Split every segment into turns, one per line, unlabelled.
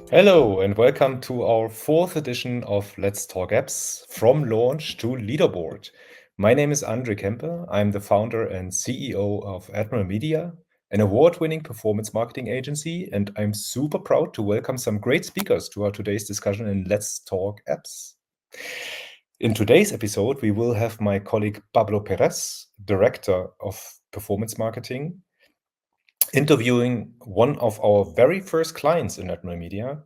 Hello and welcome to our fourth edition of Let's Talk Apps from launch to leaderboard. My name is Andre Kempe. I'm the founder and CEO of Admiral Media, an award-winning performance marketing agency, and I'm super proud to welcome some great speakers to our today's discussion in Let's Talk Apps. In today's episode, we will have my colleague Pablo Perez, Director of Performance Marketing, interviewing one of our very first clients in Admiral Media,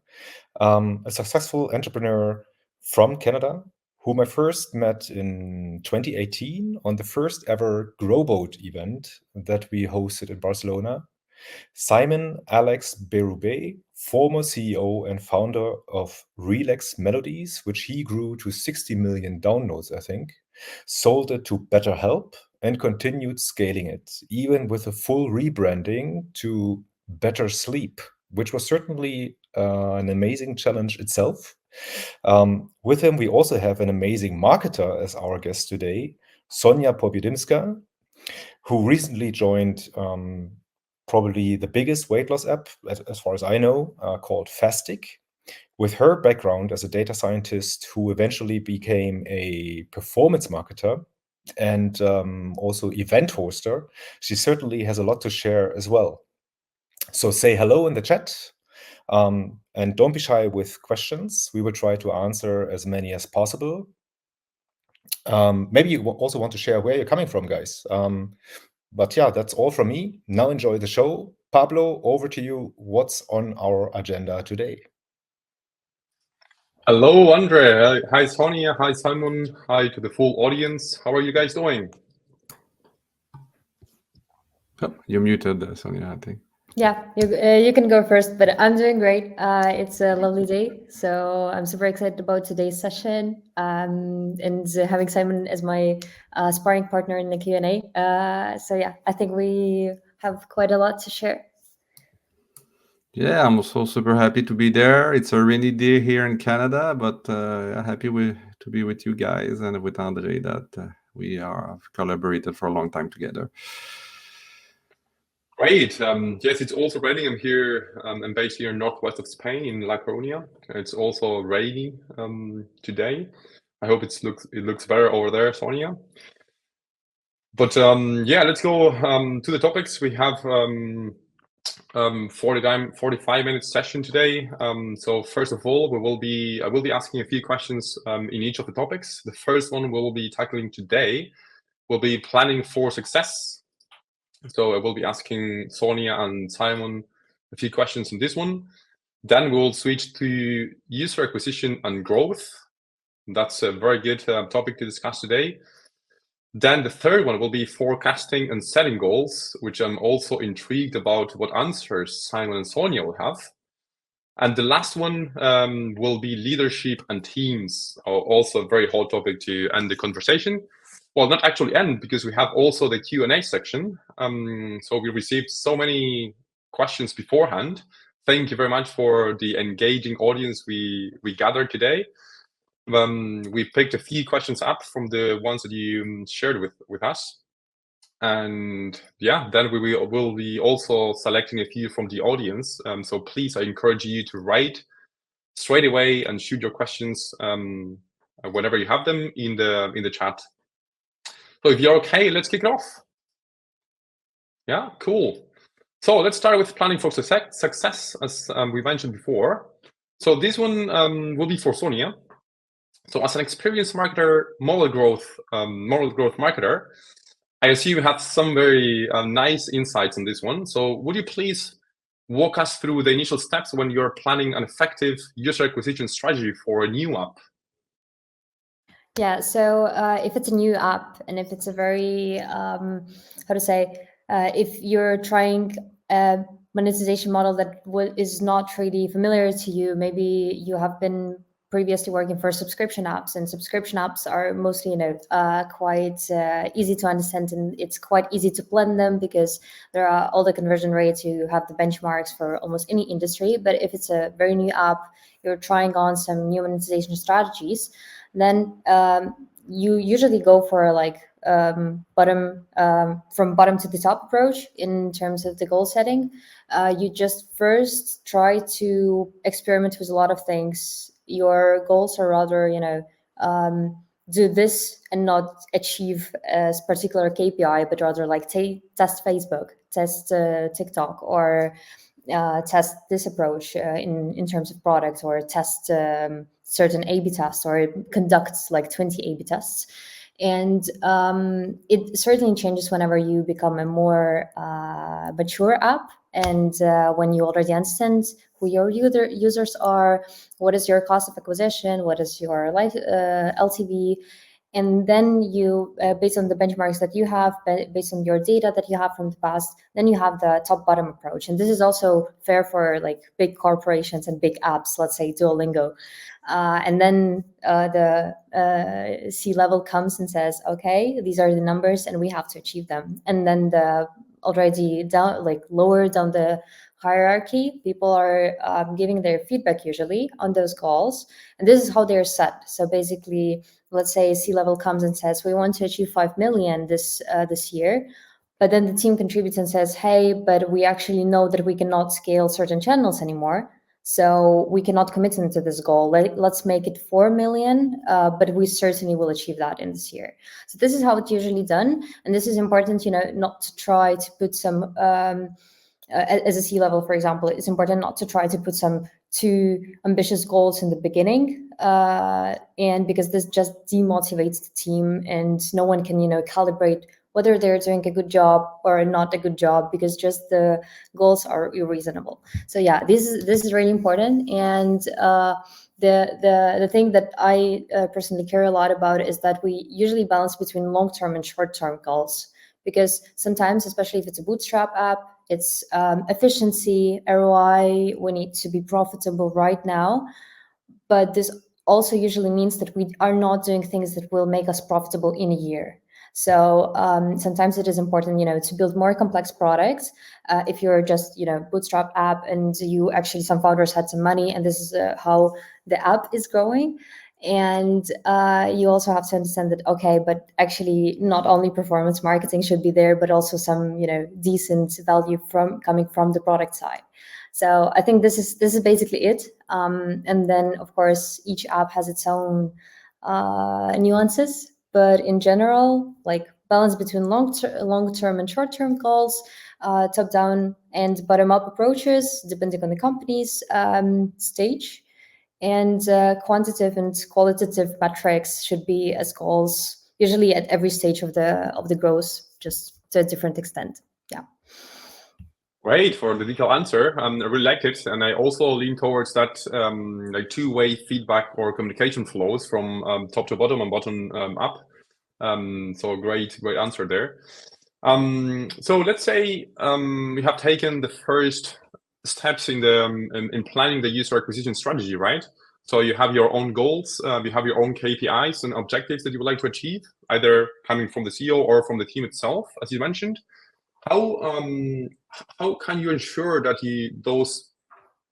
a successful entrepreneur from Canada, whom I first met in 2018 on the first ever Growboat event that we hosted in Barcelona. Simon Alex Bérubé, former CEO and founder of Relax Melodies, which he grew to 60 million downloads, I think, sold it to BetterHelp and continued scaling it, even with a full rebranding to Better Sleep, which was certainly an amazing challenge itself. With him, we also have an amazing marketer as our guest today, Sonya Pobiedimska, who recently joined probably the biggest weight loss app, as far as I know, called Fastic. With her background as a data scientist who eventually became a performance marketer and also event hoster, she certainly has a lot to share as well. So say hello in the chat. And don't be shy with questions. We will try to answer as many as possible. Maybe you also want to share where you're coming from, guys. But yeah, that's all from me. Now enjoy the show. Pablo, over to you. What's on our agenda today?
Hello, Andre. Hi, Sonya. Hi, Simon. Hi to the full audience. How are you guys doing?
Oh, you're muted, Sonya, I think.
Yeah, you can go first, but I'm doing great. It's a lovely day, so I'm super excited about today's session and having Simon as my sparring partner in the Q&A. So yeah, I think we have quite a lot to share.
Yeah, I'm also super happy to be there. It's a rainy day here in Canada, but happy to be with you guys and with Andre that we have collaborated for a long time together.
Great. Yes, it's also raining. I'm here. I'm based here in northwest of Spain in La Coruña. It's also rainy today. I hope it looks better over there, Sonya. But yeah, let's go to the topics. We have 45-minute session today. So first of all, I will be asking a few questions in each of the topics. The first one we'll be tackling today will be planning for success. So I will be asking Sonya and Simon a few questions in this one. Then we'll switch to user acquisition and growth. That's a very good topic to discuss today. Then the third one will be forecasting and setting goals, which I'm also intrigued about what answers Simon and Sonya will have. And the last one will be leadership and teams, also a very hot topic to end the conversation. Well, not actually end, because we have also the Q&A section. So we received so many questions beforehand. Thank you very much for the engaging audience we gathered today. We picked a few questions up from the ones that you shared with us. And yeah, then will be also selecting a few from the audience. So please, I encourage you to write straight away and shoot your questions whenever you have them in the chat. So if you're okay, let's kick it off. Yeah, cool. So let's start with planning for success, as we mentioned before. So this one will be for Sonya. So as an experienced marketer, model growth marketer, I assume you have some very nice insights on this one. So would you please walk us through the initial steps when you're planning an effective user acquisition strategy for a new app?
Yeah, so if it's a new app and if it's a very, if you're trying a monetization model that is not really familiar to you, maybe you have been previously working for subscription apps, and subscription apps are mostly, quite easy to understand, and it's quite easy to blend them because there are all the conversion rates. You have the benchmarks for almost any industry. But if it's a very new app, you're trying on some new monetization strategies, then you usually go for like from bottom to the top approach in terms of the goal setting. You just first try to experiment with a lot of things. Your goals are rather, do this and not achieve a particular KPI, but rather like test Facebook, test TikTok, or test this approach in terms of product, or test certain A/B tests, or conduct like 20 A/B tests. And it certainly changes whenever you become a more mature app, and when you already understand who your users are, what is your cost of acquisition, what is your LTV, and then you, based on the benchmarks that you have, based on your data that you have from the past, then you have the top-bottom approach. And this is also fair for like big corporations and big apps, let's say Duolingo. And then the C-level comes and says, okay, these are the numbers and we have to achieve them. And then the already down, like lower down the hierarchy, people are giving their feedback usually on those goals. And this is how they're set. So basically, let's say C-level comes and says, we want to achieve 5 million this year. But then the team contributes and says, hey, but we actually know that we cannot scale certain channels anymore. So we cannot commit into this goal. Let's make it 4 million, but we certainly will achieve that in this year. So this is how it's usually done. And this is important, not to try to put some, as a C-level, for example, it's important not to try to put some too ambitious goals in the beginning, and because this just demotivates the team and no one can, calibrate whether they're doing a good job or not a good job, because just the goals are unreasonable. So yeah, this is really important. And the thing that I personally care a lot about is that we usually balance between long-term and short-term goals, because sometimes, especially if it's a bootstrap app, it's efficiency, ROI, we need to be profitable right now. But this also usually means that we are not doing things that will make us profitable in a year. So sometimes it is important, to build more complex products. If you're just, bootstrap app and some founders had some money and this is how the app is growing. And you also have to understand that, okay, but actually not only performance marketing should be there, but also some, decent value coming from the product side. So I think this is basically it. And then, of course, each app has its own nuances. But in general, like balance between long-term and short-term goals, top-down and bottom-up approaches, depending on the company's stage. And quantitative and qualitative metrics should be as goals, usually at every stage of the growth, just to a different extent. Yeah.
Great for the detailed answer. I really liked it, and I also lean towards that like two-way feedback or communication flows from top to bottom and bottom up. So great answer there. So let's say we have taken the first steps in planning the user acquisition strategy, right? So you have your own goals, you have your own KPIs and objectives that you would like to achieve, either coming from the CEO or from the team itself, as you mentioned. How can you ensure that those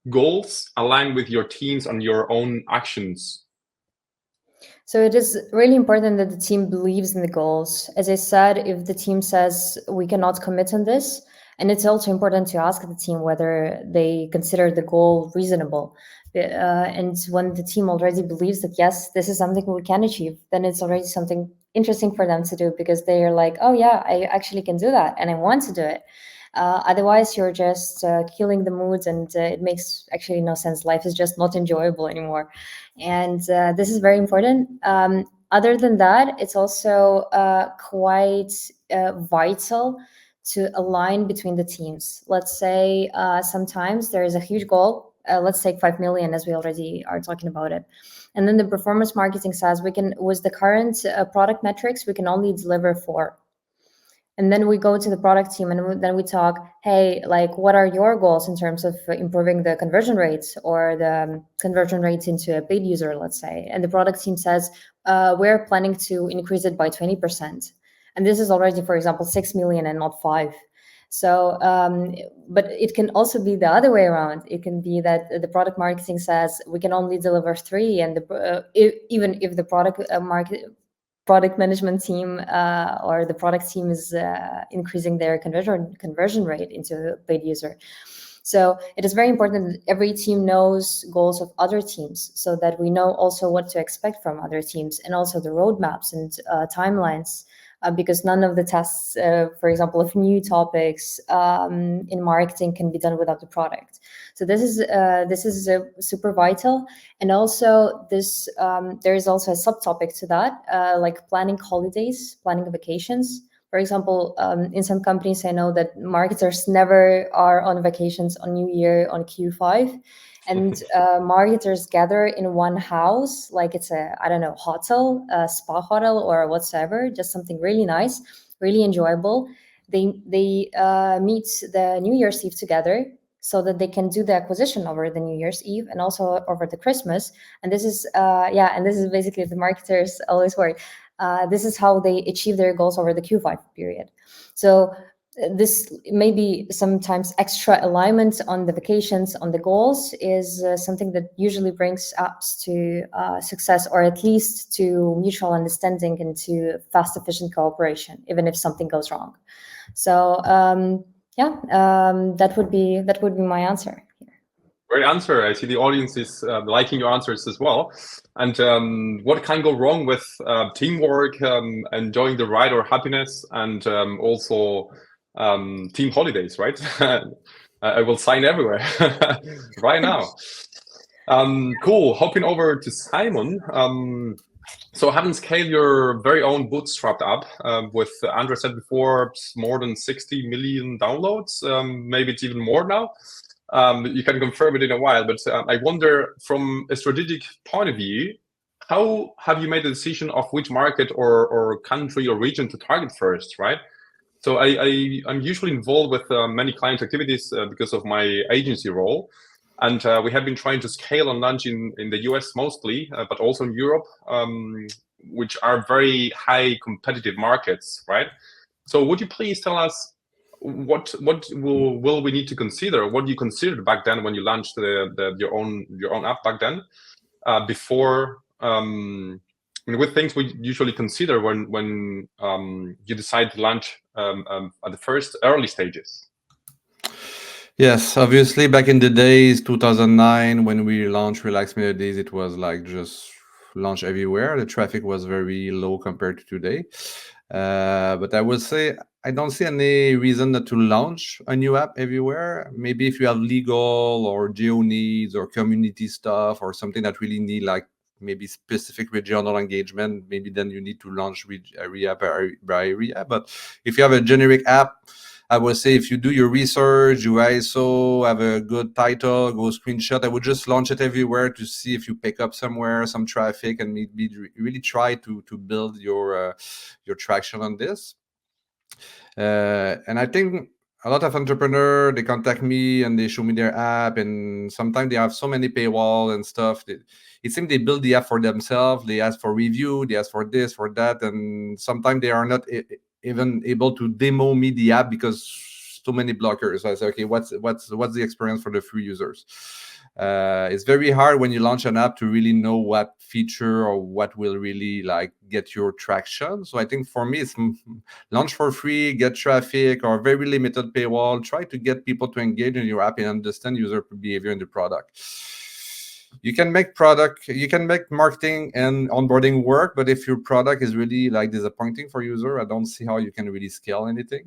goals align with your teams and your own actions?
So it is really important that the team believes in the goals. As I said, if the team says we cannot commit on this, and it's also important to ask the team whether they consider the goal reasonable. And when the team already believes that, yes, this is something we can achieve, then it's already something interesting for them to do, because they are like, oh yeah, I actually can do that and I want to do it. Otherwise, you're just killing the mood, and it makes actually no sense. Life is just not enjoyable anymore. And this is very important. Other than that, it's also quite vital to align between the teams. Let's say sometimes there is a huge goal. Let's take 5 million, as we already are talking about it. And then the performance marketing says with the current product metrics, we can only deliver 4. And then we go to the product team and then we talk, hey, like, what are your goals in terms of improving the conversion rates or the conversion rates into a paid user, let's say. And the product team says, we're planning to increase it by 20%. And this is already, for example, 6 million and not 5. So, but it can also be the other way around. It can be that the product marketing says we can only deliver 3, and even if the product product management team or the product team is increasing their conversion rate into a paid user. So it is very important that every team knows goals of other teams, so that we know also what to expect from other teams, and also the roadmaps and timelines, because none of the tests, for example, of new topics in marketing can be done without the product. So this is super vital. And also this there is also a subtopic to that, like planning holidays, planning vacations. For example, in some companies, I know that marketers never are on vacations on New Year, on Q5. And marketers gather in one house, like it's a, I don't know, hotel, a spa hotel or whatsoever, just something really nice, really enjoyable. They meet the New Year's Eve together, so that they can do the acquisition over the New Year's Eve and also over the Christmas. And this is, and this is basically the marketers always work. This is how they achieve their goals over the Q5 period. So this maybe sometimes extra alignment on the vacations, on the goals, is something that usually brings apps to success, or at least to mutual understanding and to fast, efficient cooperation, even if something goes wrong. So that would be my answer.
Great answer. I see the audience is liking your answers as well. And what can go wrong with teamwork, enjoying the ride or happiness, and also team holidays, right? I will sign everywhere right now. Cool. Hopping over to Simon. So having scaled your very own bootstrapped app with, Andrea said before, more than 60 million downloads, maybe it's even more now. You can confirm it in a while, but I wonder, from a strategic point of view, how have you made the decision of which market or country or region to target first, right? So I'm usually involved with many client activities because of my agency role. And we have been trying to scale and launch in the US mostly, but also in Europe, which are very high competitive markets, right? So would you please tell us what will we need to consider? What you considered back then when you launched your own app back then, before with things we usually consider when you decide to launch at the first early stages?
Yes, obviously back in the days, 2009, when we launched Relax Melodies, it was like just launch everywhere. The traffic was very low compared to today. But I will say, I don't see any reason not to launch a new app everywhere. Maybe if you have legal or geo needs or community stuff or something that really need like maybe specific regional engagement, maybe then you need to launch area by area. But if you have a generic app, I would say if you do your research, you ISO, have a good title, go screenshot, I would just launch it everywhere to see if you pick up somewhere some traffic, and maybe really try to build your traction on this. And I think a lot of entrepreneurs, they contact me and they show me their app, and sometimes they have so many paywall and stuff. It seems they build the app for themselves. They ask for review, they ask for this, for that, and sometimes they are not even able to demo me the app because so many blockers. So I say, okay, what's the experience for the free users? It's very hard when you launch an app to really know what feature or what will really like get your traction. So I think for me, it's launch for free, get traffic, or very limited paywall. Try to get people to engage in your app and understand user behavior in the product. You can make marketing and onboarding work, but if your product is really like disappointing for user, I don't see how you can really scale anything.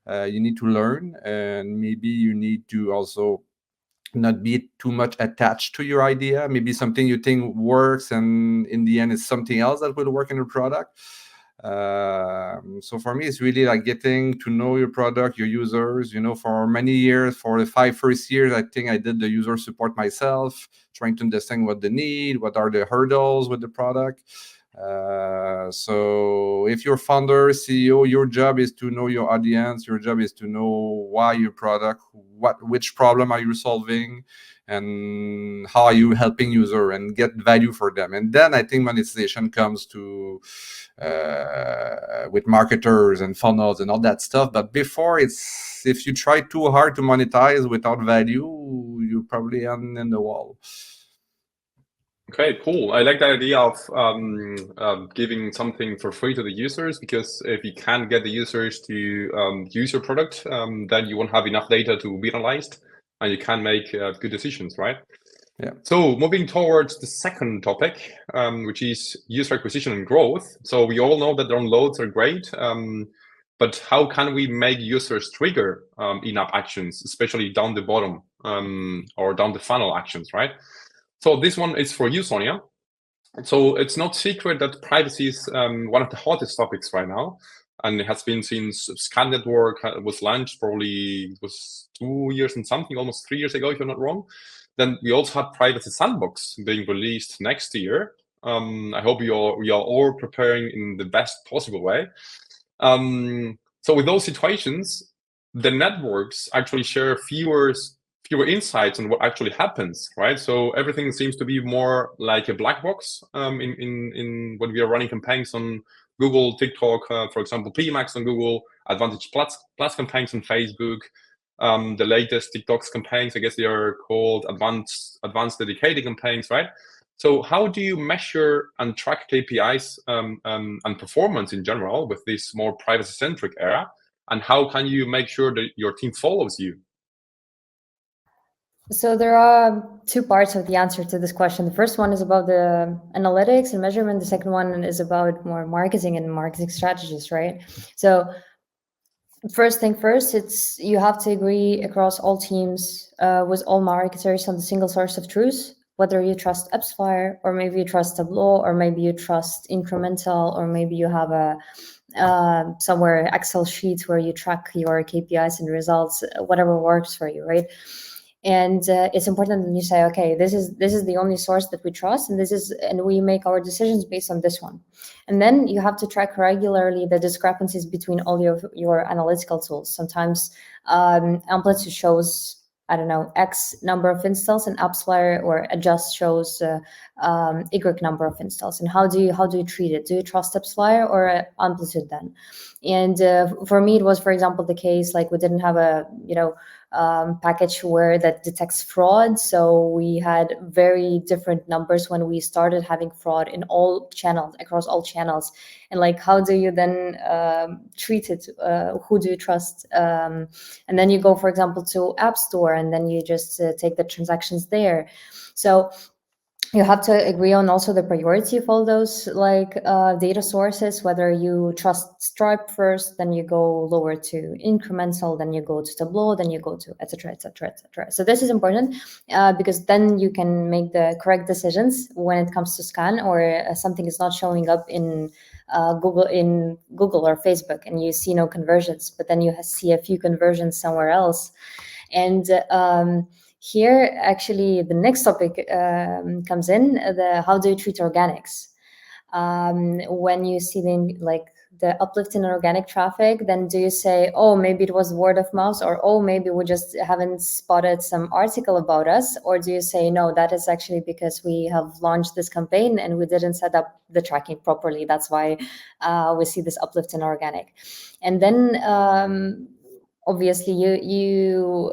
You need to learn, and maybe you need to also not be too much attached to your idea. Maybe something you think works, and in the end, it's something else that will work in your product. So for me, it's really like getting to know your product, your users. For many years, for the 5 first years, I think I did the user support myself, trying to understand what they need, what are the hurdles with the product. So if you're founder, CEO, your job is to know your audience. Your job is to know why your product, which problem are you solving, and how are you helping user, and get value for them. And then I think monetization comes to with marketers and funnels and all that stuff. But before, if you try too hard to monetize without value, you probably end in the wall.
Okay, cool. I like that idea of giving something for free to the users, because if you can't get the users to use your product, then you won't have enough data to be analyzed, and you can make good decisions, right?
Yeah.
So moving towards the second topic, which is user acquisition and growth. So we all know that downloads are great, but how can we make users trigger in-app actions, especially down the bottom or down the funnel actions, right? So this one is for you, Sonya. So it's not secret that privacy is one of the hottest topics right now, and it has been since Scan Network was launched. Probably it was 2 years and something, almost 3 years ago, if I'm not wrong. Then we also had Privacy Sandbox being released next year. I hope we are all preparing in the best possible way. So with those situations, the networks actually share fewer insights on what actually happens, right? So everything seems to be more like a black box in when we are running campaigns on Google, TikTok, for example, PMax on Google, Advantage Plus campaigns on Facebook. The latest TikTok's campaigns, I guess they are called advanced dedicated campaigns, right? So how do you measure and track KPIs and performance in general with this more privacy-centric era? And how can you make sure that your team follows you?
So there are two parts of the answer to this question. The first one is about the analytics and measurement. The second one is about more marketing and marketing strategies, right? So first thing first, it's you have to agree across all teams with all marketers on the single source of truth, whether you trust AppsFlyer or maybe you trust Tableau or maybe you trust Incremental or maybe you have a somewhere Excel sheet where you track your KPIs and results, whatever works for you, right? And it's important that you say, okay, this is the only source that we trust, and we make our decisions based on this one. And then you have to track regularly the discrepancies between all your analytical tools. Sometimes Amplitude shows, I don't know, X number of installs, and AppsFlyer or Adjust shows Y number of installs. And how do you treat it? Do you trust AppsFlyer or Amplitude then? And for me, it was, for example, the case like we didn't have a package where that detects fraud, so we had very different numbers when we started having fraud in all channels, across all channels. And like, how do you then treat it? Who do you trust? And then you go, for example, to App Store, and then you just take the transactions there. So you have to agree on also the priority of all those like data sources, whether you trust Stripe first, then you go lower to Incremental, then you go to Tableau, then you go to et cetera, et cetera, et cetera. So this is important because then you can make the correct decisions when it comes to scan or something is not showing up in Google or Facebook and you see no conversions, but then you see a few conversions somewhere else. And here, actually, the next topic comes in, how do you treat organics? When you see the uplift in organic traffic, then do you say, oh, maybe it was word of mouth, or oh, maybe we just haven't spotted some article about us? Or do you say, no, that is actually because we have launched this campaign and we didn't set up the tracking properly. That's why we see this uplift in organic. And then obviously, you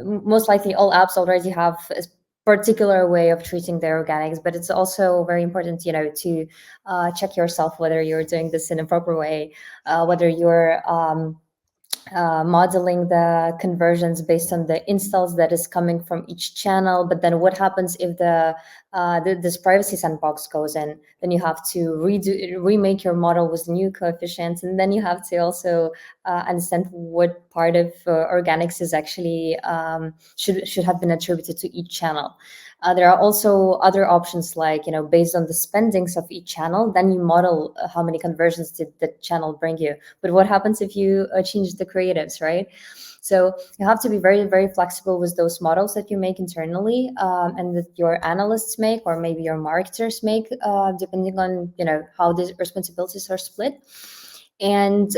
most likely all apps already have a particular way of treating their organics, but it's also very important, to check yourself whether you're doing this in a proper way, whether you're modeling the conversions based on the installs that is coming from each channel. But then what happens if this privacy sandbox goes in? Then you have to remake your model with new coefficients, and then you have to also understand what part of organics is actually should have been attributed to each channel. There are also other options like, based on the spendings of each channel, then you model how many conversions did the channel bring you. But what happens if you change the creatives, right? So you have to be very, very flexible with those models that you make internally and that your analysts make, or maybe your marketers make, depending on, how the responsibilities are split. And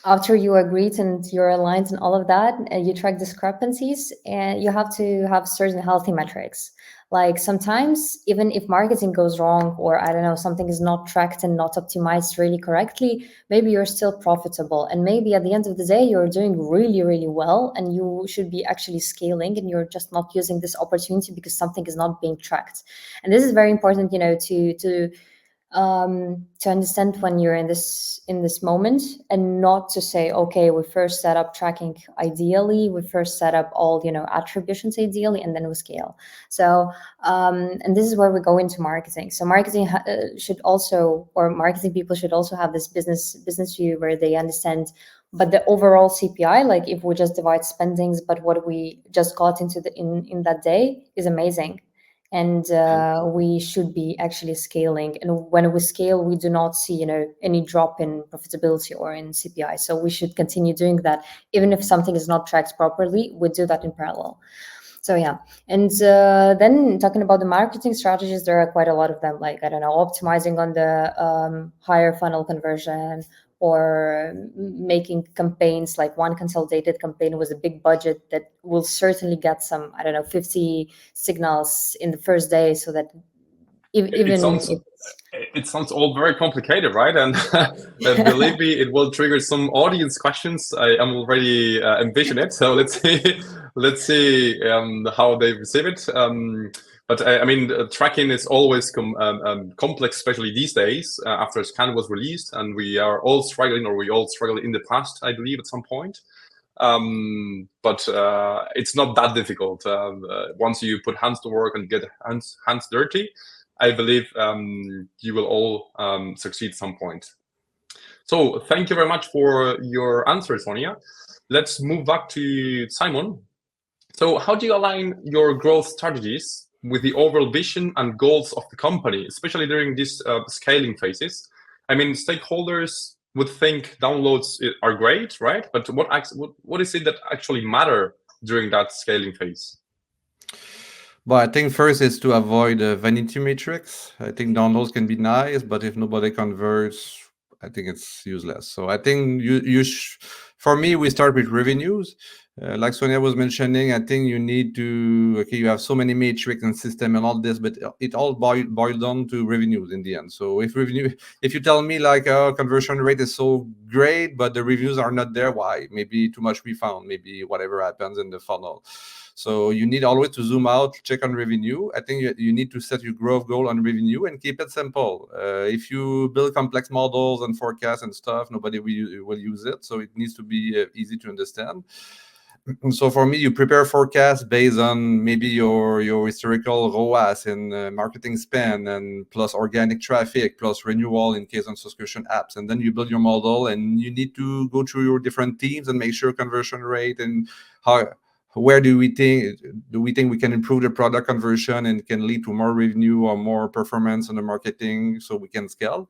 after you agreed and you're aligned and all of that, you track discrepancies, and you have to have certain healthy metrics. Like sometimes, even if marketing goes wrong, or I don't know, something is not tracked and not optimized really correctly, maybe you're still profitable. And maybe at the end of the day, you're doing really, really well, and you should be actually scaling, and you're just not using this opportunity because something is not being tracked. And this is very important, to understand when you're in this moment, and not to say, okay, we first set up tracking ideally, we first set up all attributions ideally, and then we scale. So and this is where we go into marketing. So marketing should also, or marketing people should also have this business view where they understand, but the overall CPI, like if we just divide spendings, but what we just got into in that day is amazing. And we should be actually scaling. And when we scale, we do not see, any drop in profitability or in CPI. So we should continue doing that. Even if something is not tracked properly, we do that in parallel. So yeah. And then talking about the marketing strategies, there are quite a lot of them, like, I don't know, optimizing on the higher funnel conversion, or making campaigns, like one consolidated campaign with a big budget that will certainly get some, 50 signals in the first day, so that
it sounds all very complicated, right? And believe me, it will trigger some audience questions. I am already envision it. So let's see how they receive it. But I mean, tracking is always complex, especially these days after Scan was released, and we are all struggling, or we all struggled in the past, I believe, at some point. But it's not that difficult. Once you put hands to work and get hands dirty, I believe you will all succeed at some point. So thank you very much for your answer, Sonya. Let's move back to Simon. So how do you align your growth strategies with the overall vision and goals of the company, especially during these scaling phases? I mean, stakeholders would think downloads are great, right? But what is it that actually matter during that scaling phase?
But I think first is to avoid vanity metrics. I think downloads can be nice, but if nobody converts, I think it's useless. So I think for me, we start with revenues. Like Sonya was mentioning, I think you need to, you have so many metrics and system and all this, but it all boils down to revenues in the end. So if you tell me like conversion rate is so great, but the reviews are not there, why? Maybe too much we found, maybe whatever happens in the funnel. So you need always to zoom out, check on revenue. I think you need to set your growth goal on revenue and keep it simple. If you build complex models and forecasts and stuff, nobody will use it. So it needs to be easy to understand. So for me, you prepare forecasts based on maybe your historical ROAS and marketing spend, and plus organic traffic, plus renewal in case on subscription apps. And then you build your model, and you need to go through your different teams and make sure conversion rate and where do we think we can improve the product conversion and can lead to more revenue or more performance on the marketing, so we can scale.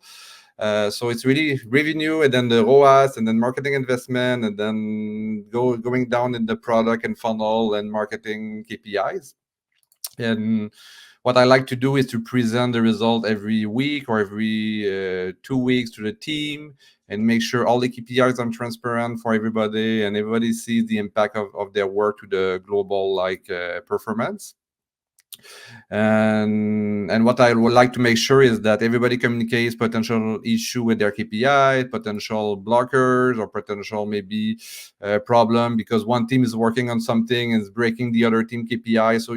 So it's really revenue, and then the ROAS, and then marketing investment, and then going down in the product and funnel and marketing KPIs. And what I like to do is to present the result every week or every 2 weeks to the team, and make sure all the KPIs are transparent for everybody, and everybody sees the impact of their work to the global performance. And what I would like to make sure is that everybody communicates potential issue with their KPI, potential blockers, or potential maybe problem because one team is working on something and is breaking the other team KPI. So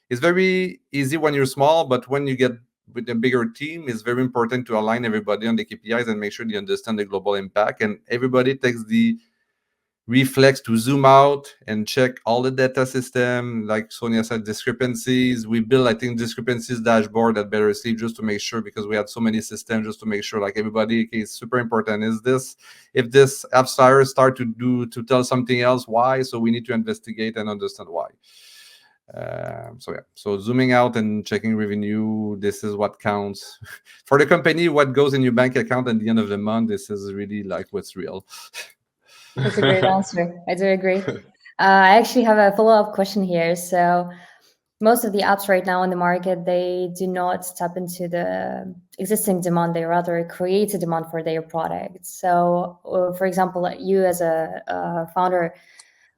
it's very easy when you're small, but when you get with a bigger team, it's very important to align everybody on the KPIs and make sure they understand the global impact. And everybody takes the reflex to zoom out and check all the data system. Like Sonya said, discrepancies. We build, I think, discrepancies dashboard at Bérubé just to make sure, because we had so many systems, just to make sure like everybody is super important. If this app start to tell something else, why? So we need to investigate and understand why. So zooming out and checking revenue, this is what counts for the company. What goes in your bank account at the end of the month, this is really like what's real.
That's a great answer. I do agree. I actually have a follow-up question here. So most of the apps right now in the market, they do not tap into the existing demand, they rather create a demand for their product. So for example, you as a founder,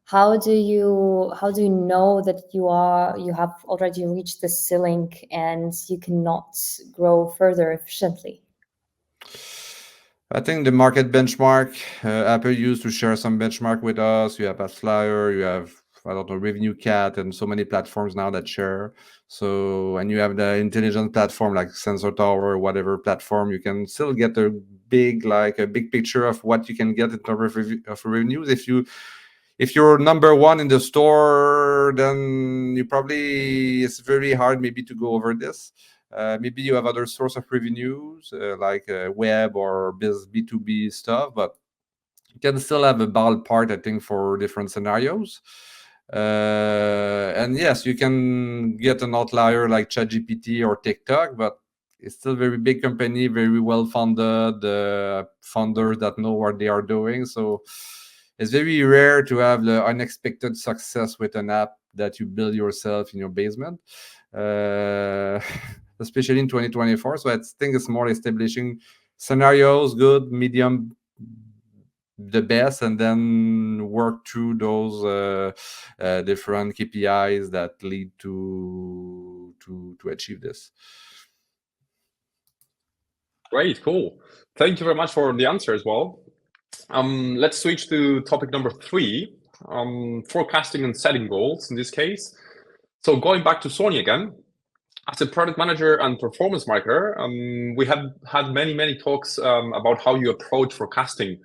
how do you know that you have already reached the ceiling and you cannot grow further efficiently?
I think the market benchmark, Apple used to share some benchmark with us. You have AdFlyer, you have, I don't know, Revenue Cat, and so many platforms now that share. So, and you have the intelligent platform like Sensor Tower or whatever platform, you can still get a big picture of what you can get in terms of revenues. If you're number one in the store, then it's very hard maybe to go over this. Maybe you have other source of revenues like web or B2B stuff, but you can still have a ballpark, I think, for different scenarios. And yes, you can get an outlier like ChatGPT or TikTok, but it's still very big company, very well funded, founders that know what they are doing. So it's very rare to have the unexpected success with an app that you build yourself in your basement, especially in 2024. So I think it's more establishing scenarios, good, medium, the best, and then work through those different KPIs that lead to achieve this.
Great, cool. Thank you very much for the answer as well. Let's switch to topic number 3, forecasting and setting goals in this case. So going back to Sonya again, as a product manager and performance marketer, we have had many talks about how you approach forecasting.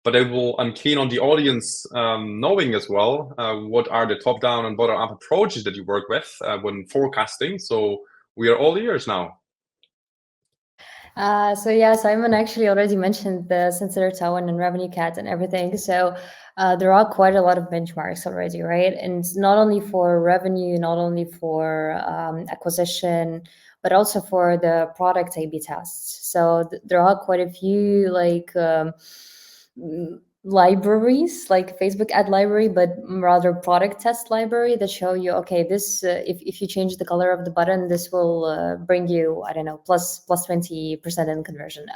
But I'm keen on the audience knowing as well what are the top-down and bottom-up approaches that you work with when forecasting. So we are all ears now.
So yeah, Simon actually already mentioned the Sensor Tower and Revenue Cat and everything. So there are quite a lot of benchmarks already, right? And not only for revenue, not only for acquisition, but also for the product A/B tests. So there are quite a few libraries like Facebook ad library, but rather product test library that show you, okay, this if you change the color of the button, this will bring you, I don't know, plus 20% in conversion.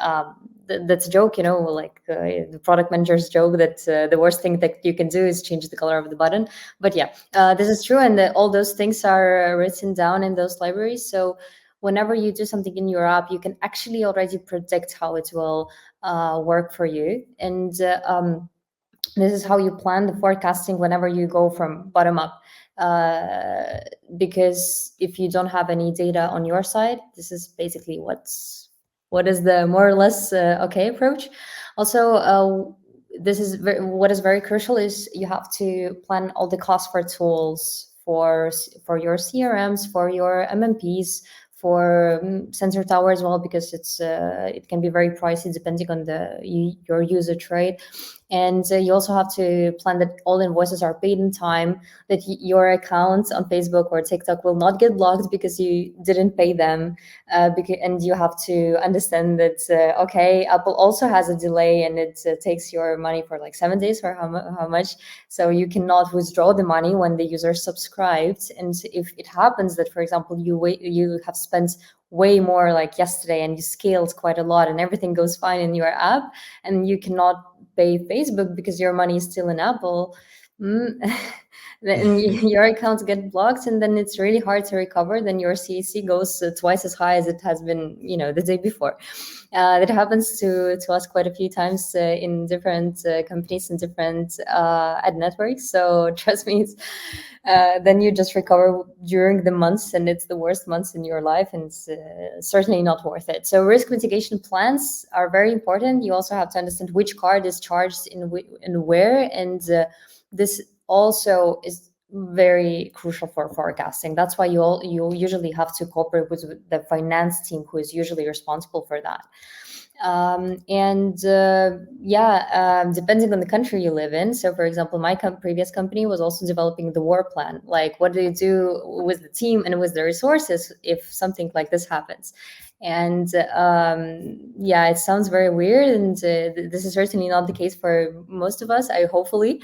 That's a joke, like the product manager's joke that the worst thing that you can do is change the color of the button. But yeah, this is true, and all those things are written down in those libraries. So whenever you do something in your app, you can actually already predict how it will work for you. And this is how you plan the forecasting whenever you go from bottom up. Because if you don't have any data on your side, this is basically what is the more or less okay approach. Also, what is very crucial is you have to plan all the costs for tools, for your CRMs, for your MMPs, for Sensor Tower as well, because it can be very pricey depending on your usage rate. And you also have to plan that all invoices are paid in time, that your account on Facebook or TikTok will not get blocked because you didn't pay them. And you have to understand that, okay, Apple also has a delay and it takes your money for like 7 days or how much. So you cannot withdraw the money when the user subscribed. And if it happens that, for example, you have spent way more like yesterday and you scaled quite a lot and everything goes fine in your app and you cannot pay Facebook because your money is still in Apple, then your accounts get blocked and then it's really hard to recover. Then your CAC goes twice as high as it has been, the day before. That happens to us quite a few times in different companies and different ad networks. So trust me, then you just recover during the months and it's the worst months in your life and it's certainly not worth it. So risk mitigation plans are very important. You also have to understand which card is charged in where, and this also is very crucial for forecasting. That's why you usually have to cooperate with the finance team, who is usually responsible for that. Depending on the country you live in. So for example, my previous company was also developing the war plan. Like, what do you do with the team and with the resources if something like this happens? And yeah, it sounds very weird, and this is certainly not the case for most of us, hopefully.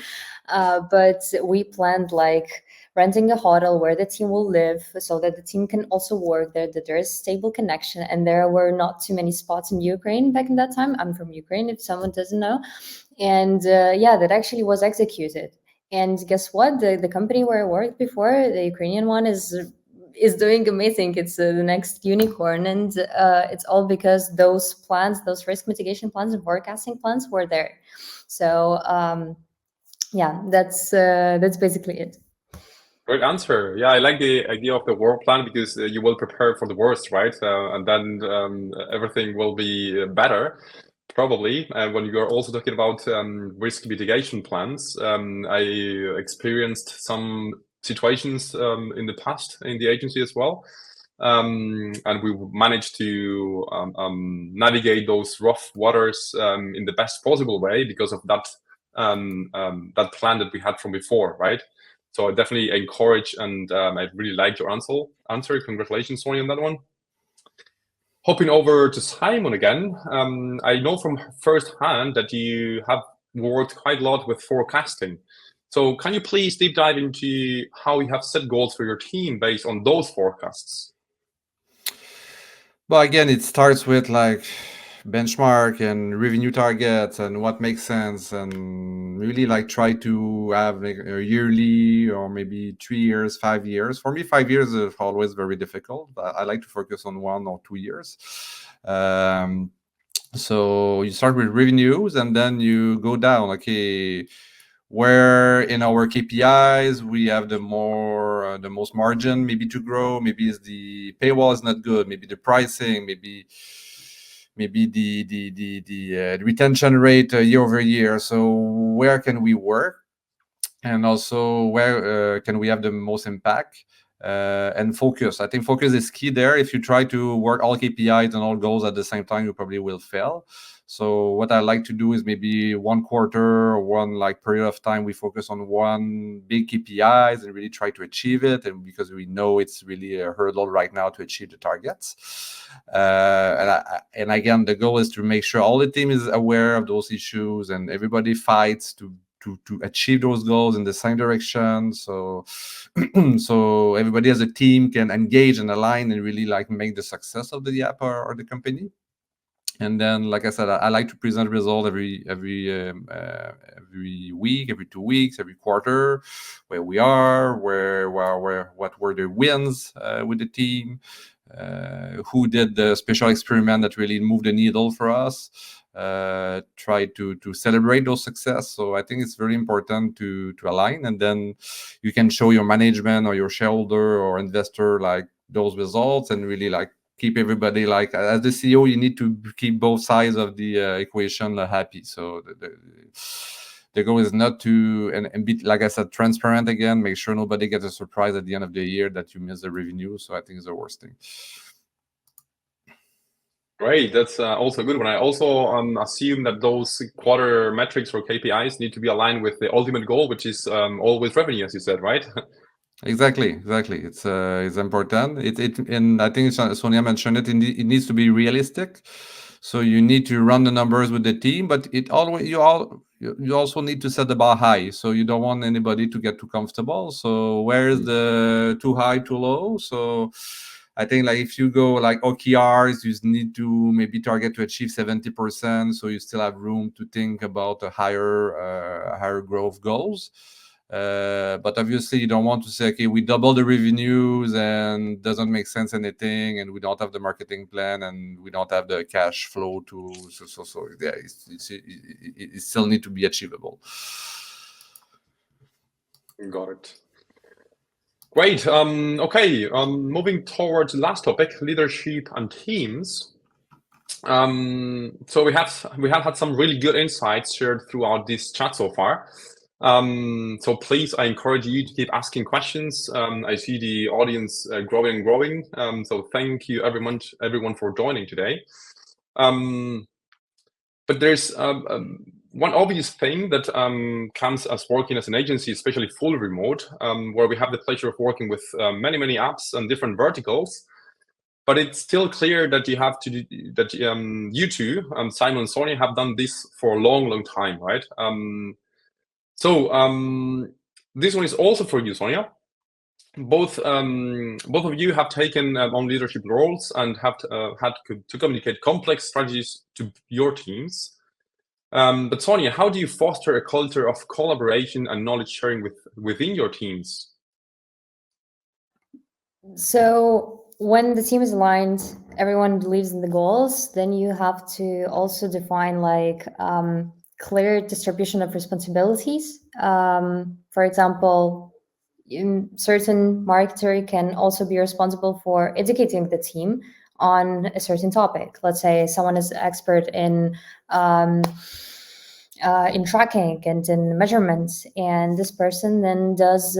But we planned like renting a hotel where the team will live so that the team can also work there, that there is stable connection. And there were not too many spots in Ukraine back in that time. I'm from Ukraine, if someone doesn't know. And yeah, that actually was executed. And guess what? The company where I worked before, the Ukrainian one, is doing amazing. It's the next unicorn, and it's all because those plans, those risk mitigation plans and forecasting plans were there. So yeah, that's basically it.
Great answer. Yeah, I like the idea of the war plan because you will prepare for the worst, right? And then everything will be better, probably. When you are also talking about risk mitigation plans, I experienced some situations in the past in the agency as well. And we managed to navigate those rough waters in the best possible way because of that that plan that we had from before, right? So I definitely encourage, and I really like your answer. Congratulations, Sonya, on that one. Hopping over to Simon again, I know from first hand that you have worked quite a lot with forecasting. So can you please deep dive into how you have set goals for your team based on those forecasts?
Well, again, it starts with like benchmark and revenue targets and what makes sense, and really like try to have like a yearly or maybe 3 years, 5 years. For me, 5 years is always very difficult. I like to focus on 1 or 2 years. So you start with revenues and then you go down. Okay, where in our KPIs we have the most margin maybe to grow. Maybe it's the paywall is not good. Maybe the pricing. Maybe the retention rate year over year. So where can we work, and also where can we have the most impact, and focus. I think focus is key there. If you try to work all KPIs and all goals at the same time, you probably will fail. So what I like to do is maybe 1 quarter or one like period of time, we focus on one big KPIs and really try to achieve it. And because we know it's really a hurdle right now to achieve the targets. And again, the goal is to make sure all the team is aware of those issues and everybody fights to achieve those goals in the same direction. So so everybody as a team can engage and align and really like make the success of the app or the company. And then, like I said, I like to present results every week, every 2 weeks, every quarter, where we are, what were the wins with the team, who did the special experiment that really moved the needle for us. Try to celebrate those success. So I think it's very important to align, and then you can show your management or your shareholder or investor like those results, and really like keep everybody like, as the CEO, you need to keep both sides of the equation happy. So the goal is not to and be, like I said, transparent again. Make sure nobody gets a surprise at the end of the year that you miss the revenue. So I think it's the worst thing.
Great, that's also a good one. I also assume that those quarter metrics or KPIs need to be aligned with the ultimate goal, which is always revenue, as you said, right?
Exactly. It's important. And I think Sonya mentioned it. It needs to be realistic. So you need to run the numbers with the team, but you also need to set the bar high. So you don't want anybody to get too comfortable. So where is the too high, too low? So I think like if you go like OKRs, you need to maybe target to achieve 70%. So you still have room to think about a higher growth goals. But obviously you don't want to say, okay, we double the revenues and doesn't make sense anything, and we don't have the marketing plan and we don't have the cash flow to so yeah, it still need to be achievable.
Got it. Great. Okay. Moving towards the last topic, leadership and teams. So we have had some really good insights shared throughout this chat so far. So please, I encourage you to keep asking questions. I see the audience growing and growing. So thank you everyone for joining today. But there's one obvious thing that comes as working as an agency, especially fully remote, where we have the pleasure of working with many apps and different verticals. but it's still clear that you have to do, that you two, Simon and Sonya, have done this for a long time, right? This one is also for you, Sonya. Both of you have taken on leadership roles and have had to communicate complex strategies to your teams. But Sonya, how do you foster a culture of collaboration and knowledge sharing within your teams?
So when the team is aligned, everyone believes in the goals, then you have to also define like clear distribution of responsibilities. For example, certain marketer can also be responsible for educating the team on a certain topic. Let's say someone is expert in tracking and in measurements, and this person then does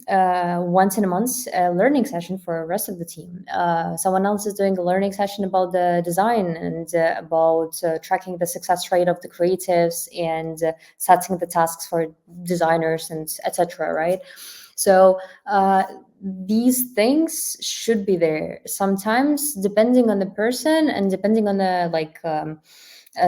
once in a month a learning session for the rest of the team. Someone else is doing a learning session about the design and about tracking the success rate of the creatives and setting the tasks for designers and etc. Right? So these things should be there. Sometimes, depending on the person and depending on the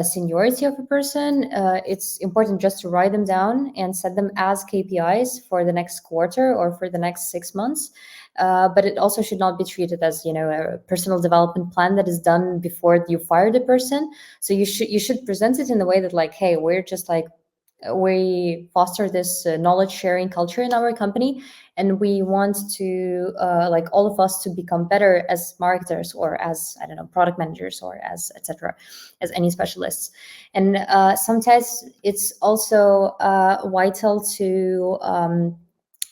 seniority of a person, it's important just to write them down and set them as KPIs for the next quarter or for the next 6 months. But it also should not be treated as a personal development plan that is done before you fire the person. So you should present it in a way that like, hey, we're just like, we foster this knowledge sharing culture in our company, and we want to like all of us to become better as marketers or as product managers or as etc. as any specialists. And sometimes it's also vital to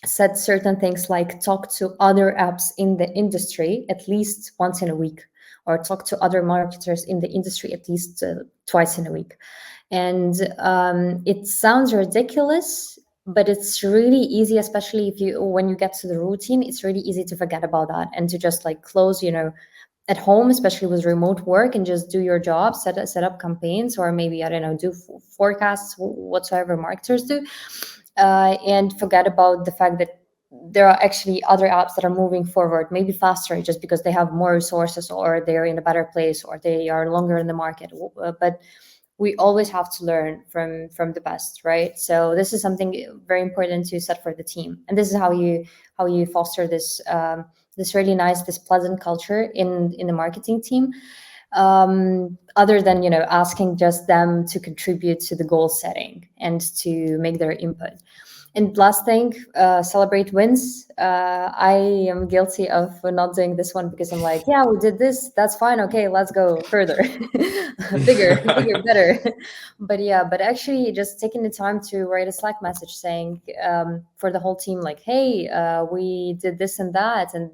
set certain things like talk to other apps in the industry at least once in a week, or talk to other marketers in the industry at least twice in a week. And it sounds ridiculous, but it's really easy, especially when you get to the routine, it's really easy to forget about that and to just like close, at home, especially with remote work, and just do your job, set up campaigns, or maybe, do forecasts, whatsoever marketers do, and forget about the fact that there are actually other apps that are moving forward, maybe faster, just because they have more resources, or they're in a better place, or they are longer in the market. But we always have to learn from the best, right? So this is something very important to set for the team, and this is how you foster this this really nice, this pleasant culture in the marketing team. Other than asking just them to contribute to the goal setting and to make their input. And last thing, celebrate wins. I am guilty of not doing this one because I'm like, yeah, we did this. That's fine. Okay, let's go further, bigger, better. But actually just taking the time to write a Slack message saying for the whole team, like, hey, we did this and that, and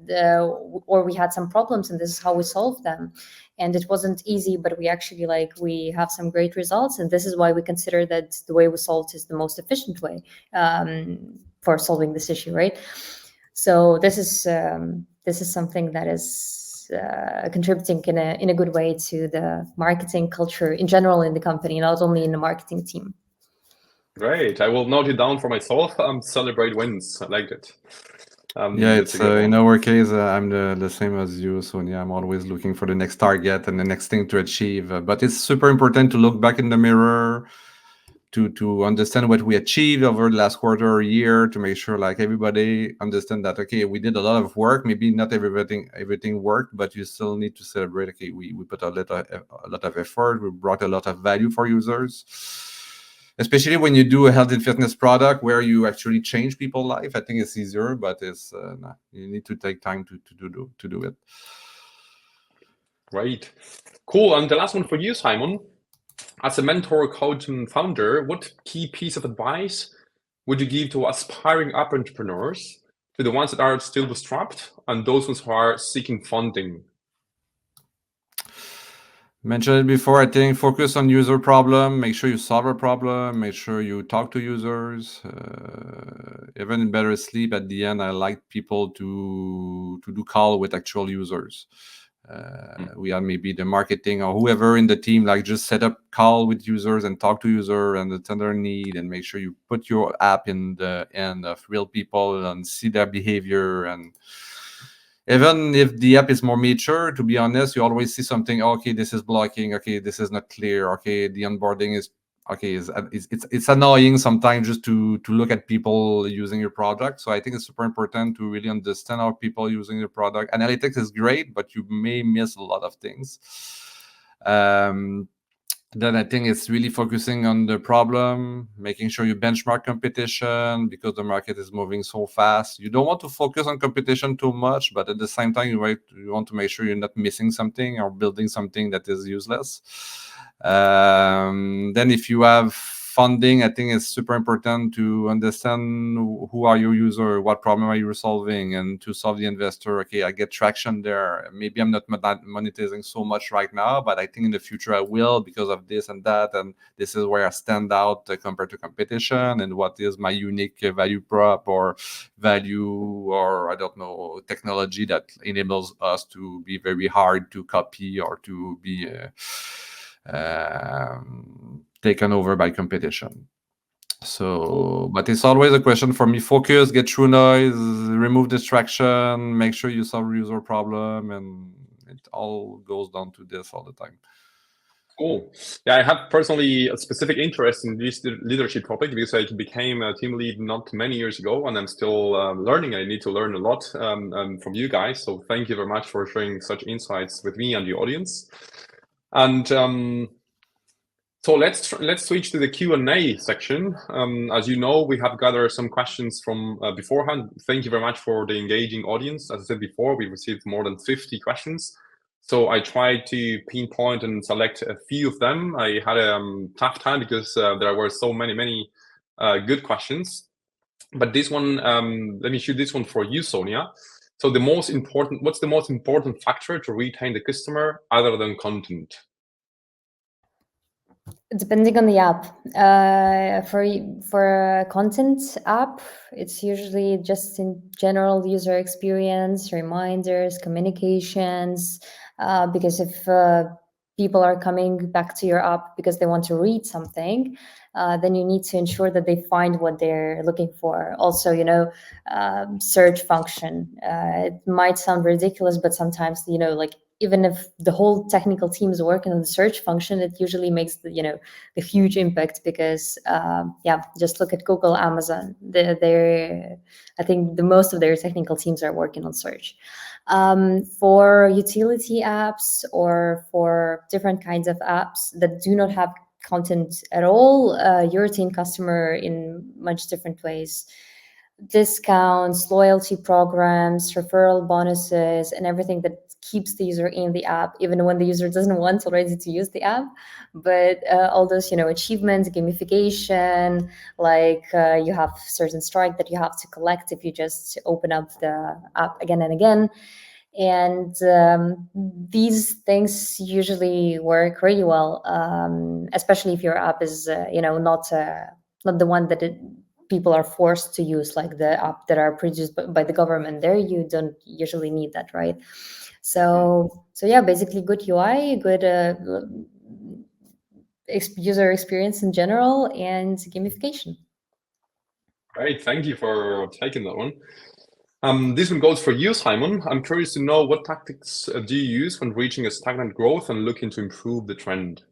or we had some problems and this is how we solved them. And it wasn't easy, but we actually we have some great results. And this is why we consider that the way we solved is the most efficient way for solving this issue, right? So this is something that is contributing in a good way to the marketing culture in general in the company, not only in the marketing team.
Great. I will note it down for myself. Celebrate wins. I liked it.
It's in our case, I'm the same as you, Sonya. I'm always looking for the next target and the next thing to achieve. But it's super important to look back in the mirror, to understand what we achieved over the last quarter or year, to make sure everybody understand that, okay, we did a lot of work. Maybe not everything worked, but you still need to celebrate. Okay, we put a lot of effort. We brought a lot of value for users. Especially when you do a health and fitness product where you actually change people's life. I think it's easier, but it's you need to take time to do it.
Great, cool. And the last one for you, Simon. As a mentor, coach, and founder, what key piece of advice would you give to aspiring app entrepreneurs, to the ones that are still bootstrapped and those ones who are seeking funding?
Mentioned it before, I think focus on user problem, make sure you solve a problem, make sure you talk to users. Even in Better Sleep, at the end, I like people to do call with actual users. We had maybe the marketing or whoever in the team, just set up call with users and talk to user and attend their need, and make sure you put your app in the end of real people and see their behavior. And even if the app is more mature, to be honest, you always see something. Okay, this is blocking. Okay, this is not clear. Okay, the onboarding is it's annoying sometimes just to look at people using your product. So I think it's super important to really understand how people using your product. Analytics is great, but you may miss a lot of things. Then I think it's really focusing on the problem, making sure you benchmark competition because the market is moving so fast. You don't want to focus on competition too much, but at the same time, you want to make sure you're not missing something or building something that is useless. Then if you have funding, I think it's super important to understand who are your user, what problem are you solving, and to solve the investor. Okay, I get traction there. Maybe I'm not monetizing so much right now, but I think in the future I will because of this and that, and this is where I stand out compared to competition, and what is my unique value prop or value, or I don't know, technology that enables us to be very hard to copy or to be taken over by competition. So, but it's always a question for me: focus, get through noise, remove distraction, make sure you solve user problem, and it all goes down to this all the time.
Cool. Yeah, I have personally a specific interest in this leadership topic because I became a team lead not many years ago, and I'm still learning. I need to learn a lot from you guys. So thank you very much for sharing such insights with me and the audience. And so let's switch to the Q&A section. As you know, we have gathered some questions from beforehand. Thank you very much for the engaging audience. As I said before, we received more than 50 questions. So I tried to pinpoint and select a few of them. I had a tough time because there were so many good questions. But this one, let me shoot this one for you, Sonya. So what's the most important factor to retain the customer other than content?
Depending on the app, for a content app, it's usually just in general user experience, reminders, communications. Because if people are coming back to your app because they want to read something, then you need to ensure that they find what they're looking for. Also, search function. It might sound ridiculous, but sometimes, like, even if the whole technical team is working on the search function, it usually makes the huge impact because just look at Google, Amazon. I think the most of their technical teams are working on search. For utility apps or for different kinds of apps that do not have content at all, you retain customer in much different ways. Discounts, loyalty programs, referral bonuses, and everything that keeps the user in the app, even when the user doesn't want already to use the app. But all those, achievements, gamification, like you have certain strike that you have to collect if you just open up the app again and again. And these things usually work really well, especially if your app is, not the one that people are forced to use, like the app that are produced by the government. There, you don't usually need that, right? So yeah, basically good UI, good user experience in general, and gamification.
Great, thank you for taking that one. This one goes for you, Simon. I'm curious to know what tactics do you use when reaching a stagnant growth and looking to improve the trend?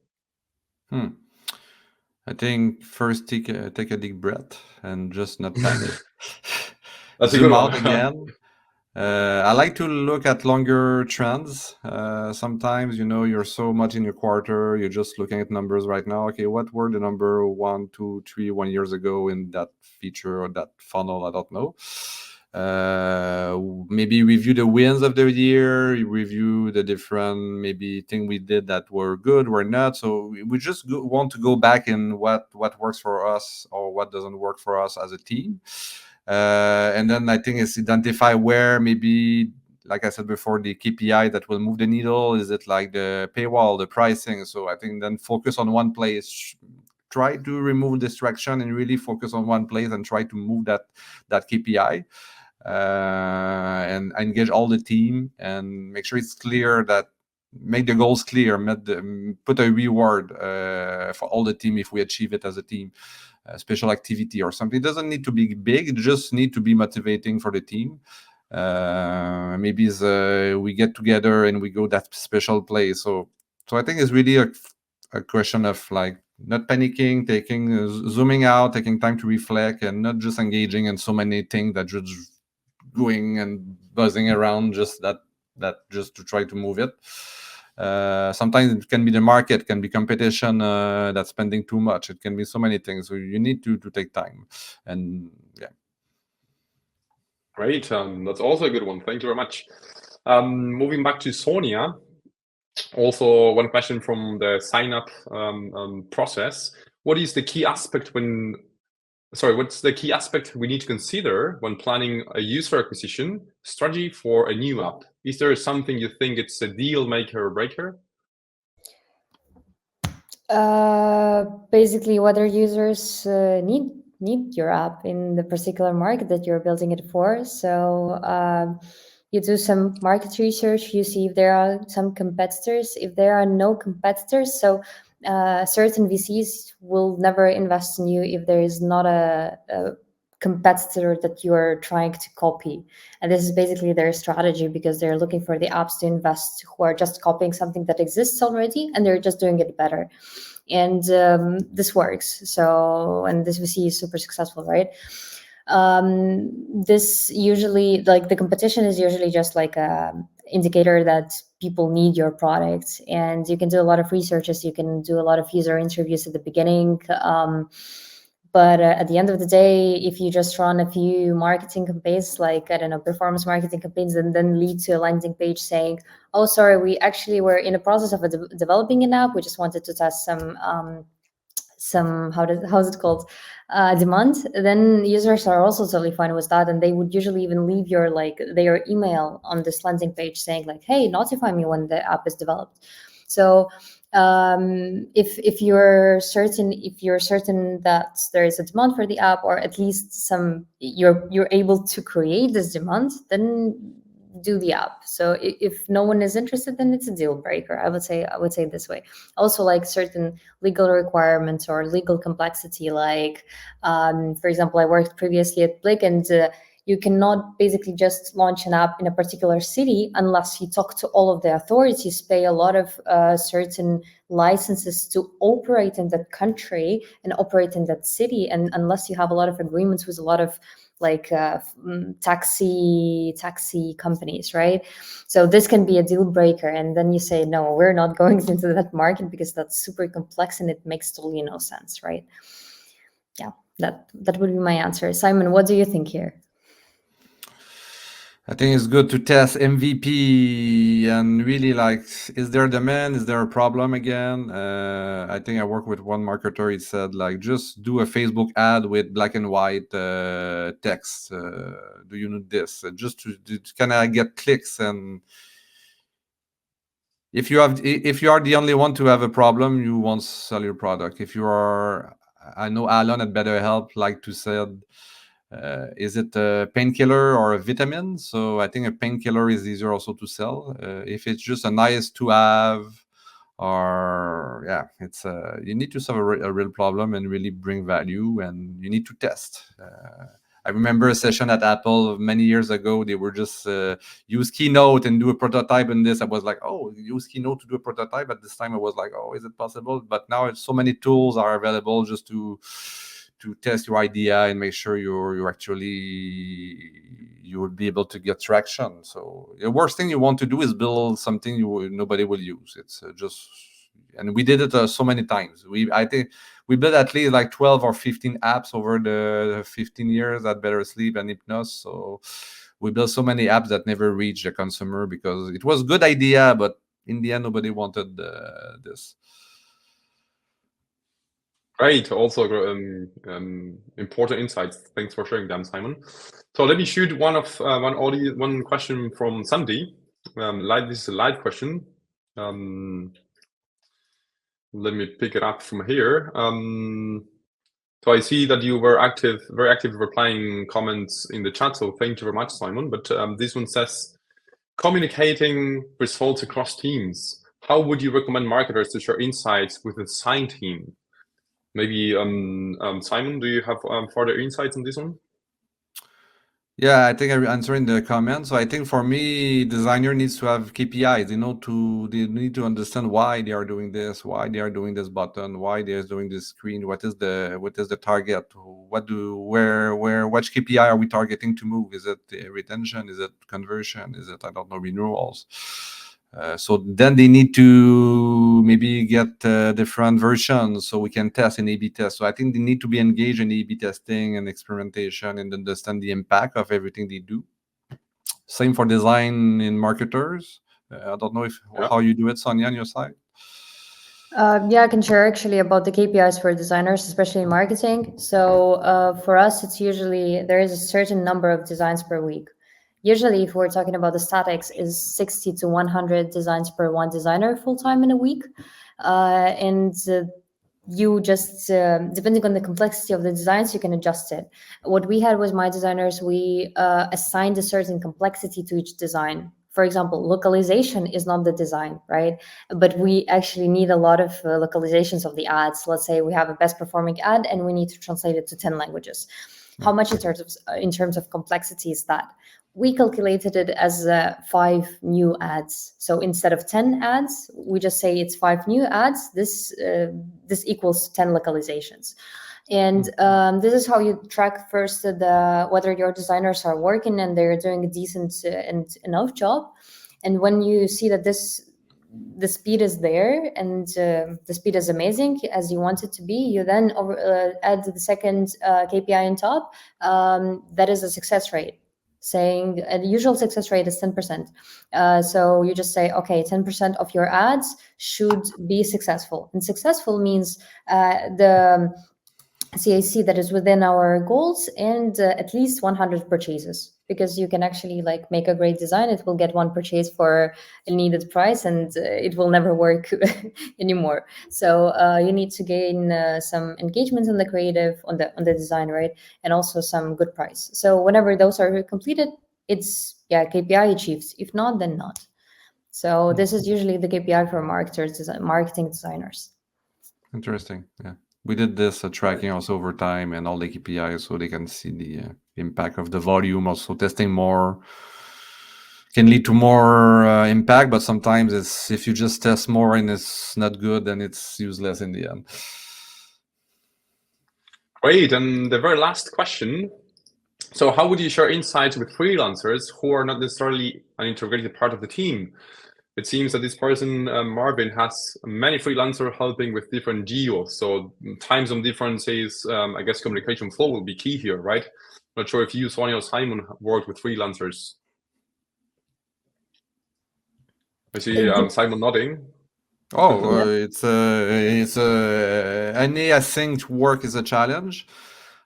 I think first take a deep breath and just not panic.
That's
Zoom
a good
out
one.
again. I like to look at longer trends. Sometimes, you're so much in your quarter, you're just looking at numbers right now. Okay, what were the number 1, 2, 3, 1 years ago in that feature or that funnel? I don't know. Maybe review the wins of the year, review the different maybe thing we did that were good, were not. So we just want to go back in what works for us or what doesn't work for us as a team. And then I think it's identify where maybe, like I said before, the KPI that will move the needle. Is it like the paywall, the pricing? So I think then focus on one place, try to remove distraction and really focus on one place and try to move that KPI. And engage all the team and make sure it's clear, that make the goals clear, put a reward for all the team if we achieve it as a team, a special activity or something. It doesn't need to be big, it just need to be motivating for the team. Maybe we get together and we go that special place. So I think it's really a question of like not panicking, zooming out, taking time to reflect, and not just engaging in so many things that just going and buzzing around just just to try to move it. Sometimes it can be the market, can be competition that's spending too much. It can be so many things. So you need to take time. And yeah.
Great. That's also a good one. Thank you very much. Moving back to Sonya. Also, one question from the sign-up process. What's the key aspect we need to consider when planning a user acquisition strategy for a new app? Is there something you think it's a deal maker or breaker?
Basically, whether users need your app in the particular market that you're building it for. So you do some market research, you see if there are some competitors. If there are no competitors, so certain VCs will never invest in you if there is not a competitor that you are trying to copy. And this is basically their strategy, because they're looking for the apps to invest who are just copying something that exists already and they're just doing it better. And this works. So, and this VC is super successful, right? This usually, like, the competition is usually just like a indicator that people need your product, and you can do a lot of researches, you can do a lot of user interviews at the beginning, but at the end of the day, if you just run a few marketing campaigns, like, I don't know, performance marketing campaigns, and then lead to a landing page saying, oh, sorry, we actually were in the process of developing an app, we just wanted to test some how's it called, demand, then users are also totally fine with that, and they would usually even leave their email on this landing page saying like, hey, notify me when the app is developed. So if you're certain that there is a demand for the app, or at least you're able to create this demand, then do the app. So if no one is interested, then it's a deal breaker. I would say it this way. Also, like, certain legal requirements or legal complexity, like for example, I worked previously at Blick, and you cannot basically just launch an app in a particular city unless you talk to all of the authorities, pay a lot of certain licenses to operate in that country and operate in that city, and unless you have a lot of agreements with a lot of like taxi companies, right? So this can be a deal breaker, and then you say, no, we're not going into that market because that's super complex and it makes totally no sense, right? Yeah, that would be my answer. Simon, what do you think here?
I think it's good to test MVP and really, like, is there demand? Is there a problem again? I think I worked with one marketer. He said, like, just do a Facebook ad with black and white text. Do you need this? Just to kind of get clicks. And if you are the only one to have a problem, you won't sell your product. If you are, I know Alan at BetterHelp like to say, is it a painkiller or a vitamin? So I think a painkiller is easier also to sell. If it's just a nice to have, or it's you need to solve a real problem and really bring value, and you need to test. I remember a session at Apple many years ago. They were just use Keynote and do a prototype, and this I was like, oh, use Keynote to do a prototype. At this time I was like, oh, is it possible? But now so many tools are available just to test your idea and make sure you will be able to get traction. So the worst thing you want to do is build something nobody will use. It's and we did it so many times. I think we built at least like 12 or 15 apps over the 15 years at Better Sleep and Hypnos. So we built so many apps that never reached the consumer because it was a good idea, but in the end, nobody wanted this.
Great. Also, important insights. Thanks for sharing them, Simon. So let me shoot one question from Sandy. This is a live question. Let me pick it up from here. So I see that you were very active replying comments in the chat. So thank you very much, Simon. But this one says, communicating results across teams. How would you recommend marketers to share insights with the design team? Maybe Simon, do you have further insights on this one?
Yeah, I think I'm answering the comments. So I think for me, designer needs to have KPIs. They need to understand why they are doing this, why they are doing this button, why they are doing this screen. What is the target? Which KPI are we targeting to move? Is it retention? Is it conversion? Is it, I don't know, renewals? So then they need to maybe get different versions so we can test an A/B test. So I think they need to be engaged in A/B testing and experimentation and understand the impact of everything they do. Same for design in marketers. I don't know how you do it, Sonya, on your side.
Yeah, I can share actually about the KPIs for designers, especially in marketing. So for us, it's usually there is a certain number of designs per week. Usually, if we're talking about the statics, is 60 to 100 designs per one designer full-time in a week. You just, depending on the complexity of the designs, you can adjust it. What we had with my designers, we assigned a certain complexity to each design. For example, localization is not the design, right? But we actually need a lot of localizations of the ads. Let's say we have a best performing ad and we need to translate it to 10 languages. How much in terms of complexity is that? We calculated it as 5 new ads. So instead of 10 ads, we just say it's 5 new ads. This equals 10 localizations. And this is how you track first whether your designers are working and they're doing a decent and enough job. And when you see that the speed is there and the speed is amazing as you want it to be, you then add the second KPI on top. That is a success rate, saying the usual success rate is 10%. So you just say, okay, 10% of your ads should be successful. And successful means the CAC that is within our goals and at least 100 purchases, because you can actually like make a great design. It will get one purchase for a needed price and it will never work anymore. So you need to gain some engagement on the creative, on the design, right? And also some good price. So whenever those are completed, it's KPI achieved. If not, then not. So this is usually the KPI for marketing designers.
Interesting. Yeah. We did this tracking also over time and all the KPIs so they can see the impact of the volume. Also testing more can lead to more impact, but sometimes it's if you just test more and it's not good, then it's useless in the end.
Great. And the very last question. So how would you share insights with freelancers who are not necessarily an integrated part of the team? It seems that this person, Marvin, has many freelancers helping with different geos. So time zone differences, I guess communication flow will be key here, right? Not sure if you, Sonya or Simon, worked with freelancers. I see Simon nodding.
Oh, it's any async work is a challenge.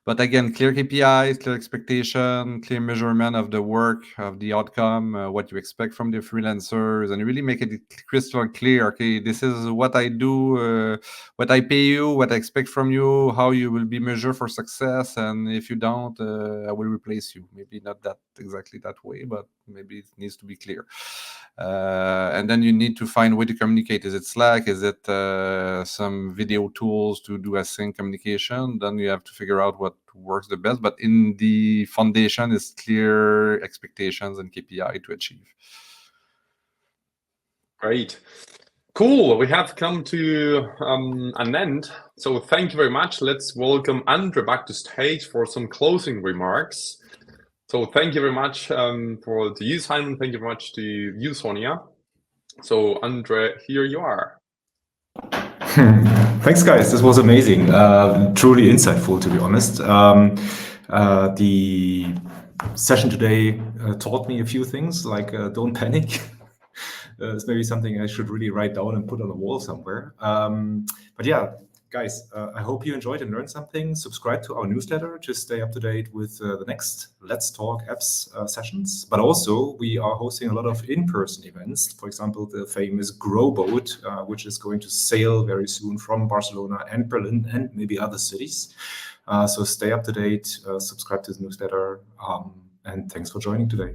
But again, clear KPIs, clear expectation, clear measurement of the work, of the outcome, what you expect from the freelancers, and really make it crystal clear. Okay, this is what I do, what I pay you, what I expect from you, how you will be measured for success, and if you don't, I will replace you. Maybe not that exactly that way, but maybe it needs to be clear. And then you need to find a way to communicate. Is it Slack? Is it some video tools to do async communication? Then you have to figure out what works the best. But in the foundation is clear expectations and KPI to achieve.
Great. Cool. We have come to an end. So thank you very much. Let's welcome Andre back to stage for some closing remarks. So thank you very much to you, Simon. Thank you very much to you, Sonya. So Andre, here you are.
Thanks, guys. This was amazing. Truly insightful, to be honest. The session today taught me a few things, like don't panic. It's maybe something I should really write down and put on the wall somewhere. But yeah, guys, I hope you enjoyed and learned something. Subscribe to our newsletter to stay up to date with the next Let's Talk Apps sessions. But also, we are hosting a lot of in-person events. For example, the famous Grow Boat, which is going to sail very soon from Barcelona and Berlin and maybe other cities. So stay up to date, subscribe to the newsletter, and thanks for joining today.